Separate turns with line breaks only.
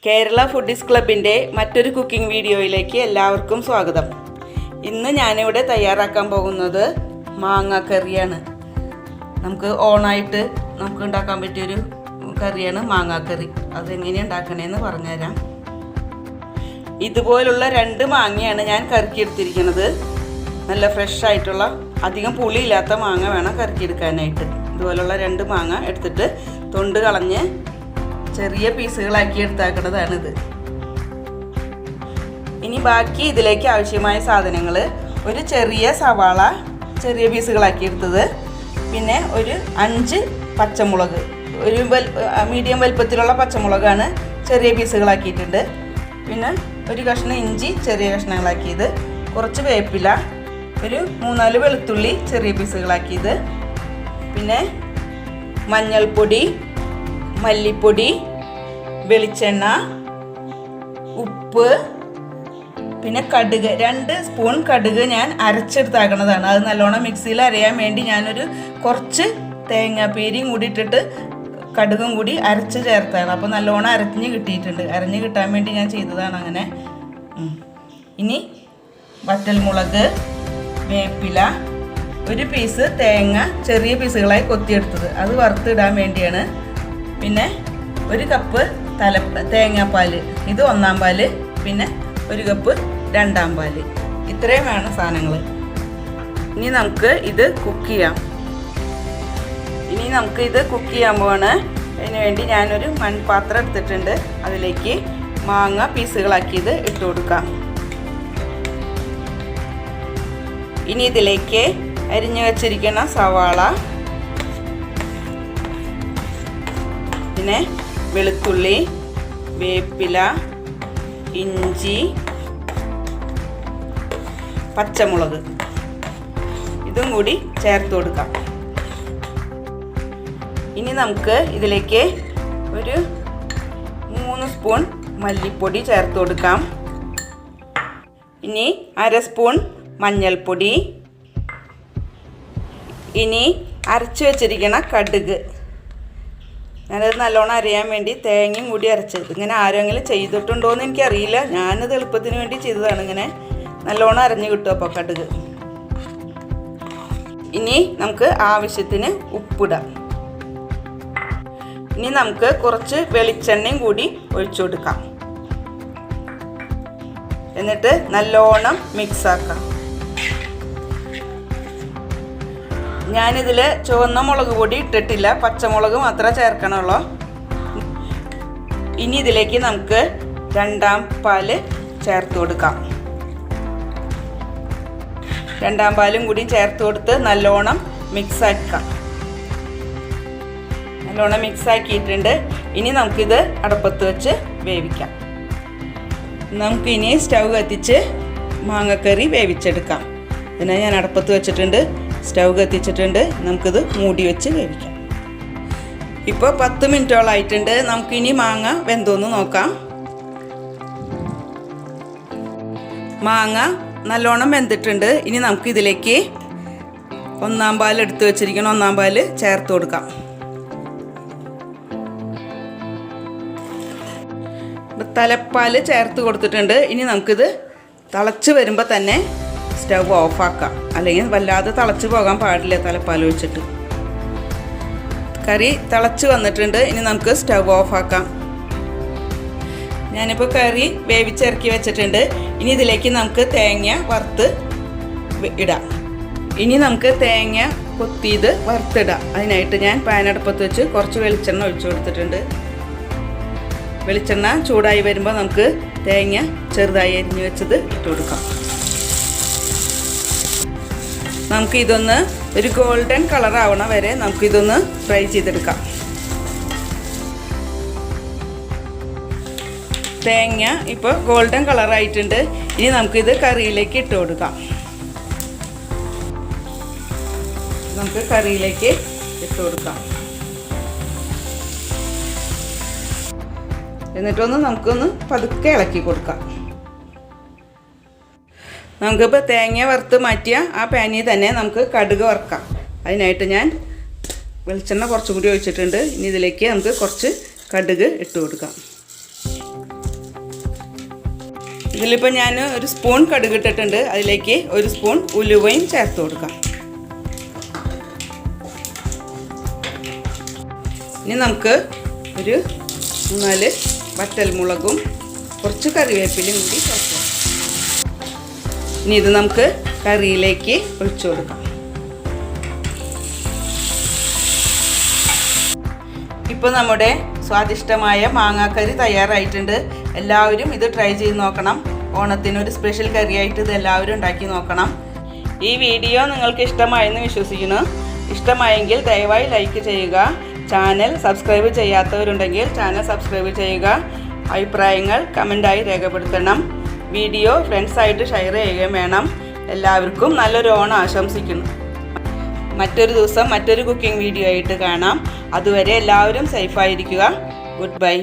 Kerala foodies ക്ലബിൻ്റെ മറ്റൊരു cooking വീഡിയോയിലേക്ക് എല്ലാവർക്കും സ്വാഗതം. ഇന്ന് ഞാനിവിടെ തയ്യാറാക്കാൻ പോകുന്നത് മാങ്ങ കറിയാണ്. നമുക്ക് ഓണായിട്ട് നമുക്ക് ഉണ്ടാക്കാൻ പറ്റിയൊരു കറിയാണ് മാങ്ങാക്കറി. അതെങ്ങനെ ഉണ്ടാക്കണേന്ന് പറഞ്ഞുതരാം. ഇതുപോലുള്ള 2 മാങ്ങയാണ് ഞാൻ കറിക്കെടുത്തിരിക്കുന്നത്. നല്ല ഫ്രഷ് ആയിട്ടുള്ള അധികം പുളിയില്ലാത്ത മാങ്ങ വേണം കറിക്കെടുക്കാനായിട്ട്. ഇതുപോലുള്ള 2 മാങ്ങ എടുത്തിട്ട് തൊണ്ട് കളഞ്ഞ് ചെറിയ പീസുകളാക്കി എടുത്താക്കുന്നതാണിത്. ഇനി ബാക്കി ഇതിലേക്ക് ആവശ്യമായ സാധനങ്ങൾ: ഒരു ചെറിയ സവാള ചെറിയ പീസുകളാക്കി എടുത്തത്, പിന്നെ ഒരു 5 പച്ചമുളക്, ഒരു മീഡിയം വലുപ്പത്തിലുള്ള പച്ചമുളകാണ് ചെറിയ പീസുകളാക്കിയിട്ടുണ്ട്, പിന്നെ ഒരു കഷ്ണം ഇഞ്ചി ചെറിയ കഷ്ണങ്ങളാക്കിയത്, കുറച്ച് വേപ്പില, ഒരു 3-4 വെളുത്തുള്ളി ചെറിയ പീസുകളാക്കിയത്, പിന്നെ മഞ്ഞൾപ്പൊടി, മല്ലിപ്പൊടി, വെളിച്ചെണ്ണ, ഉപ്പ്, പിന്നെ കടുക്. 2 സ്പൂൺ കടുക് ഞാൻ അരച്ചെടുത്താക്കണതാണ്. അത് നല്ലോണം മിക്സിയിൽ അരയാൻ വേണ്ടി ഞാനൊരു കുറച്ച് തേങ്ങാപ്പീരിയും കൂടി ഇട്ടിട്ട് കടുകും കൂടി അരച്ച് ചേർത്താണ്. അപ്പോൾ നല്ലോണം അരഞ്ഞ് കിട്ടിയിട്ടുണ്ട്. അരഞ്ഞ് കിട്ടാൻ വേണ്ടി ഞാൻ ചെയ്തതാണ് അങ്ങനെ. ഇനി വറ്റൽമുളക്, വേപ്പില, ഒരു പീസ് തേങ്ങ ചെറിയ പീസുകളായി കൊത്തിയെടുത്തത്, അത് വറുത്തിടാൻ വേണ്ടിയാണ്. പിന്നെ 1 കപ്പ് തേങ്ങാപ്പാൽ, ഇത് 1-ാം പാല്, പിന്നെ 1 കപ്പ് 2-ാം പാല്. ഇത്രയും വേണം സാധനങ്ങൾ. ഇനി നമുക്ക് ഇത് കുക്ക് ചെയ്യാൻ പോവാണ്. അതിന് വേണ്ടി ഞാനൊരു മൺപാത്രം എടുത്തിട്ടുണ്ട്. അതിലേക്ക് മാങ്ങ പീസുകളാക്കിയത് ഇട്ട് കൊടുക്കാം. ഇനി ഇതിലേക്ക് അരിഞ്ഞു വച്ചിരിക്കുന്ന സവാള, പിന്നെ വെളുത്തുള്ളി, വേപ്പില, ഇഞ്ചി, പച്ചമുളക്, ഇതും കൂടി ചേർത്ത് കൊടുക്കാം. ഇനി നമുക്ക് ഇതിലേക്ക് ഒരു 3 സ്പൂൺ മല്ലിപ്പൊടി ചേർത്ത് കൊടുക്കാം. ഇനി 1/2 സ്പൂൺ മഞ്ഞൾപ്പൊടി, ഇനി അരച്ച് വെച്ചിരിക്കുന്ന കടുക്. ഞാനത് നല്ലോണം അരയാൻ വേണ്ടി തേങ്ങയും കൂടി അരച്ചത്. ഇങ്ങനെ ആരെങ്കിലും ചെയ്തിട്ടുണ്ടോ എന്ന് എനിക്കറിയില്ല. ഞാനത് എളുപ്പത്തിന് വേണ്ടി ചെയ്തതാണ്. ഇങ്ങനെ നല്ലോണം അരഞ്ഞ് കിട്ടും അപ്പോൾ കടുക്. ഇനി നമുക്ക് ആവശ്യത്തിന് ഉപ്പിടാം. ഇനി നമുക്ക് കുറച്ച് വെളിച്ചെണ്ണയും കൂടി ഒഴിച്ചു കൊടുക്കാം. എന്നിട്ട് നല്ലോണം മിക്സാക്കാം. ഞാനിതിൽ ചുവന്ന മുളക് പൊടി ഇട്ടിട്ടില്ല, പച്ചമുളക് മാത്രമേ ചേർക്കണുള്ളൂ. ഇനി ഇതിലേക്ക് നമുക്ക് 2-ാം പാല് ചേർത്ത് കൊടുക്കാം. 2-ാം പാലും കൂടി ചേർത്ത് കൊടുത്ത് നല്ലോണം മിക്സാക്കാം. നല്ലോണം മിക്സാക്കിയിട്ടുണ്ട്. ഇനി നമുക്കിത് അടുപ്പത്ത് വെച്ച് വേവിക്കാം. നമുക്കിനി സ്റ്റൗ കത്തിച്ച് മാങ്ങക്കറി വേവിച്ചെടുക്കാം. ഇതിനെ ഞാൻ അടുപ്പത്ത് വെച്ചിട്ടുണ്ട്, സ്റ്റൗ കത്തിച്ചിട്ടുണ്ട്. നമുക്കിത് മൂടി വെച്ച് വേവിക്കാം. ഇപ്പോൾ 10 മിനിറ്റോളായിട്ടുണ്ട്. നമുക്കിനി മാങ്ങ വെന്തോന്ന് നോക്കാം. മാങ്ങ നല്ലോണം വെന്തിട്ടുണ്ട്. ഇനി നമുക്കിതിലേക്ക് 1-ാം പാൽ എടുത്ത് വെച്ചിരിക്കണം. 1-ാം പാൽ ചേർത്ത് കൊടുക്കാം. തലപ്പാൽ ചേർത്ത് കൊടുത്തിട്ടുണ്ട്. ഇനി നമുക്കിത് തിളച്ച് വരുമ്പോൾ തന്നെ സ്റ്റൗ ഓഫാക്കാം. അല്ലെങ്കിൽ വല്ലാതെ തിളച്ച് പോകാൻ പാടില്ല തലപ്പാൽ ഒഴിച്ചിട്ട്. കറി തിളച്ച് വന്നിട്ടുണ്ട്. ഇനി നമുക്ക് സ്റ്റൗ ഓഫാക്കാം. ഞാനിപ്പോൾ കറി വേവിച്ചിറക്കി വെച്ചിട്ടുണ്ട്. ഇനി ഇതിലേക്ക് നമുക്ക് തേങ്ങ വറുത്ത് ഇടാം. ഇനി നമുക്ക് തേങ്ങ കൊത്തിയത് വറുത്തിടാം. അതിനായിട്ട് ഞാൻ പാനടുപ്പത്ത് വെച്ച് കുറച്ച് വെളിച്ചെണ്ണ ഒഴിച്ചു കൊടുത്തിട്ടുണ്ട്. വെളിച്ചെണ്ണ ചൂടായി വരുമ്പോൾ നമുക്ക് തേങ്ങ ചെറുതായി അരിഞ്ഞു വെച്ചത് ഇട്ട് കൊടുക്കാം. നമുക്കിതൊന്ന് ഒരു ഗോൾഡൻ കളർ ആവണ വരെ നമുക്കിതൊന്ന് ഫ്രൈ ചെയ്തെടുക്കാം. തേങ്ങ ഇപ്പോൾ ഗോൾഡൻ കളറായിട്ടുണ്ട്. ഇനി നമുക്കിത് കറിയിലേക്ക് ഇട്ട് കൊടുക്കാം. നമുക്ക് കറിയിലേക്ക് ഇട്ട് കൊടുക്കാം. എന്നിട്ടൊന്ന് നമുക്കൊന്ന് പതുക്കെ ഇളക്കി കൊടുക്കാം. നമുക്കിപ്പോൾ തേങ്ങ വറുത്ത് മാറ്റിയ ആ പാനിൽ തന്നെ നമുക്ക് കടുക് വറുക്കാം. അതിനായിട്ട് ഞാൻ വെളിച്ചെണ്ണ കുറച്ചും കൂടി ഒഴിച്ചിട്ടുണ്ട്. ഇനി ഇതിലേക്ക് നമുക്ക് കുറച്ച് കടുക് ഇട്ട് കൊടുക്കാം. ഇതിലിപ്പോൾ ഞാൻ ഒരു സ്പൂൺ കടുക് ഇട്ടിട്ടുണ്ട്. അതിലേക്ക് ഒരു സ്പൂൺ ഉലുവയും ചേർത്ത് കൊടുക്കാം. ഇനി നമുക്ക് ഒരു 4 വറ്റൽമുളകും കുറച്ച് കറിവേപ്പിലയും കൂടി ചേർക്കാം. ഇനി ഇത് നമുക്ക് കറിയിലേക്ക് ഒഴിച്ചു കൊടുക്കാം. ഇപ്പോൾ നമ്മുടെ സ്വാദിഷ്ടമായ മാങ്ങാക്കറി തയ്യാറായിട്ടുണ്ട്. എല്ലാവരും ഇത് ട്രൈ ചെയ്ത് നോക്കണം. ഓണത്തിനൊരു സ്പെഷ്യൽ കറിയായിട്ട് ഇത് എല്ലാവരും ഉണ്ടാക്കി നോക്കണം. ഈ വീഡിയോ നിങ്ങൾക്ക് ഇഷ്ടമായെന്ന് വിശ്വസിക്കുന്നു. ഇഷ്ടമായെങ്കിൽ ദയവായി ലൈക്ക് ചെയ്യുക. ചാനൽ സബ്സ്ക്രൈബ് ചെയ്യാത്തവരുണ്ടെങ്കിൽ ചാനൽ സബ്സ്ക്രൈബ് ചെയ്യുക. അഭിപ്രായങ്ങൾ കമൻറ്റായി രേഖപ്പെടുത്തണം. വീഡിയോ ഫ്രണ്ട്സായിട്ട് ഷെയർ ചെയ്യുകയും വേണം. എല്ലാവർക്കും നല്ലൊരു ഓണം ആശംസിക്കുന്നു. മറ്റൊരു ദിവസം മറ്റൊരു കുക്കിംഗ് വീഡിയോ ആയിട്ട് കാണാം. അതുവരെ എല്ലാവരും സേഫായിരിക്കുക. Good bye.